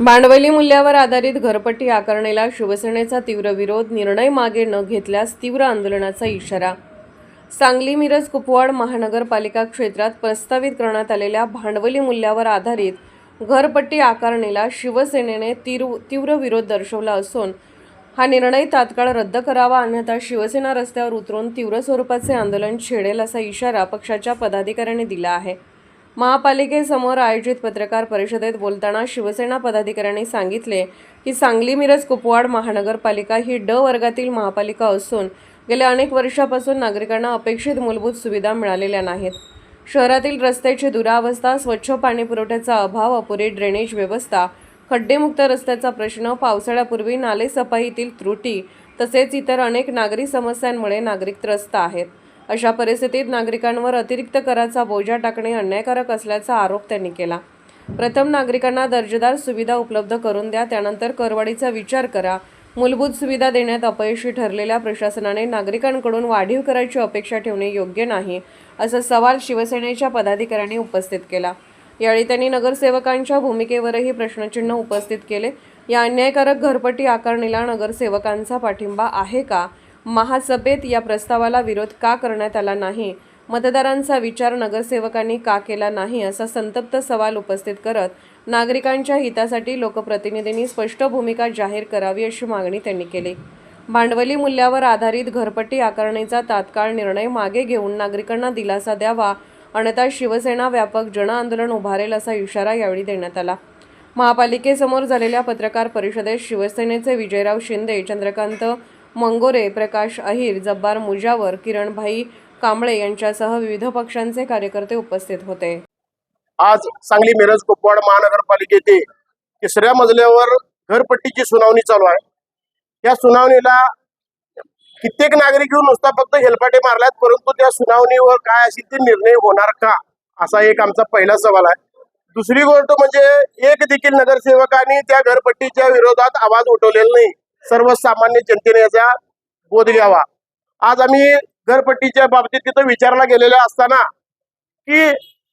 भांडवली मूल्यावर आधारित घरपट्टी आकारणीला शिवसेनेचा तीव्र विरोध, निर्णय मागे न घेतल्यास तीव्र आंदोलनाचा इशारा. सांगली मिरज कुपवाड महानगरपालिका क्षेत्रात प्रस्तावित करण्यात आलेल्या भांडवली मूल्यावर आधारित घरपट्टी आकारणीला शिवसेनेने तीव्र विरोध दर्शवला असून हा निर्णय तात्काळ रद्द करावा, अन्यथा शिवसेना रस्त्यावर उतरून तीव्र स्वरूपाचे आंदोलन छेडेल असा इशारा पक्षाच्या पदाधिकाऱ्यांनी दिला आहे. महापालिकेसमोर आयोजित पत्रकार परिषदेत बोलताना शिवसेना पदाधिकाऱ्यांनी सांगितले की सांगली मिरज कुपवाड महानगरपालिका ही ड वर्गातील महापालिका असून गेल्या अनेक वर्षापासून नागरिकांना अपेक्षित मूलभूत सुविधा मिळालेल्या नाहीत. शहरातील रस्त्याची दुरावस्था, स्वच्छ पाणीपुरवठ्याचा अभाव, अपुरी ड्रेनेज व्यवस्था, खड्डेमुक्त रस्त्याचा प्रश्न, पावसाळ्यापूर्वी नालेसफाईतील त्रुटी तसेच इतर अनेक नागरी समस्यांमुळे नागरिक त्रस्त आहेत. अशा परिस्थितीत नागरिकांवर अतिरिक्त कराचा बोजा टाकणे अन्यायकारक असल्याचा आरोप त्यांनी केला. प्रथम नागरिकांना दर्जेदार सुविधा उपलब्ध करून द्या, त्यानंतर करवाढीचा विचार करा. मूलभूत सुविधा देण्यात अपयशी ठरलेल्या प्रशासनाने नागरिकांकडून वाढीव कराची अपेक्षा ठेवणे योग्य नाही, असा सवाल शिवसेनेच्या पदाधिकाऱ्यांनी उपस्थित केला. यावेळी त्यांनी नगरसेवकांच्या भूमिकेवरही प्रश्नचिन्ह उपस्थित केले. या अन्यायकारक घरपट्टी आकारणीला नगरसेवकांचा पाठिंबा आहे का? महासभेत या प्रस्तावाला विरोध का करण्यात आला नाही? मतदारांचा विचार नगरसेवकांनी का केला नाही, असा संतप्त सवाल उपस्थित करत नागरिकांच्या हितासाठी लोकप्रतिनिधींनी स्पष्ट भूमिका जाहीर करावी अशी मागणी त्यांनी केली. भांडवली मूल्यावर आधारित घरपट्टी आकारणीचा तात्काळ निर्णय मागे घेऊन नागरिकांना दिलासा द्यावा, अन्यथा शिवसेना व्यापक जनआंदोलन उभारेल असा इशारा यावेळी देण्यात आला. महापालिकेसमोर झालेल्या पत्रकार परिषदेत शिवसेनेचे विजयराव शिंदे, चंद्रकांत मंगोरे, प्रकाश अहिर, जब्बार मुजावर, किरणभाई कांबळे यांच्यासह विविध पक्षांचे कार्यकर्ते उपस्थित होते. आज सांगली मिरज कुपवाड महानगरपालिकेतील तिसऱ्या मजल्यावर घरपट्टीची सुनावणी चालू आहे. या सुनावणीला कित्येक नागरिक येऊन नुसता फक्त हेलपाटे मारल्यात, परंतु त्या सुनावणीवर काय असेल ते निर्णय होणार का, असा एक आमचा पहिला सवाल आहे. दुसरी गोष्ट म्हणजे एक देखील नगरसेवकांनी त्या घरपट्टीच्या विरोधात आवाज उठवलेला नाही. सर्वसामान्य जनतेने याचा बोध घ्यावा. आज आम्ही घरपट्टीच्या बाबतीत तिथं विचारला गेलेला असताना की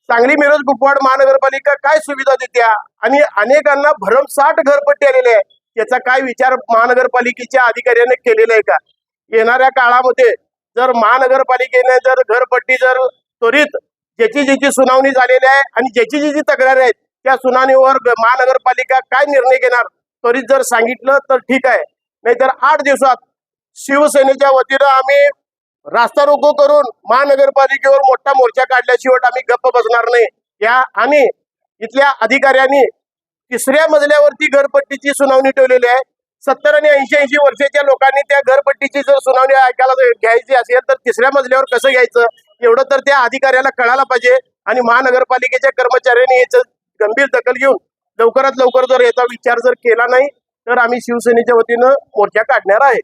सांगली मिरज कुपवाड महानगरपालिका काय सुविधा देत्या आणि अनेकांना भरमसाठ घरपट्टी आलेली आहे, याचा काय विचार महानगरपालिकेच्या अधिकाऱ्याने केलेला आहे का? येणाऱ्या काळामध्ये जर महानगरपालिकेने जर घरपट्टी जर त्वरित ज्याची सुनावणी झालेली आहे आणि ज्याची तक्रार आहेत त्या सुनावणीवर महानगरपालिका काय निर्णय घेणार त्वरित जर सांगितलं तर ठीक आहे. नाहीतर 8 दिवसात शिवसेनेच्या वतीनं आम्ही रास्ता रोको करून महानगरपालिकेवर मोठा मोर्चा काढल्याशिवाय आम्ही गप्प बसणार नाही. या आणि इथल्या अधिकाऱ्यांनी तिसऱ्या मजल्यावरती घरपट्टीची सुनावणी ठेवलेली आहे. 70 आणि 80 वर्षाच्या लोकांनी त्या घरपट्टीची जर सुनावणी ऐकायला घ्यायची असेल तर तिसऱ्या मजल्यावर कसं घ्यायचं, एवढं तर त्या अधिकाऱ्याला कळायला पाहिजे. आणि महानगरपालिकेच्या कर्मचाऱ्यांनी याचं गंभीर दखल घेऊन लवकरात लवकर जर याचा विचार जर केला नाही तर आम्ही शिवसेनेच्या वतीनं मोर्चा काढणार आहे.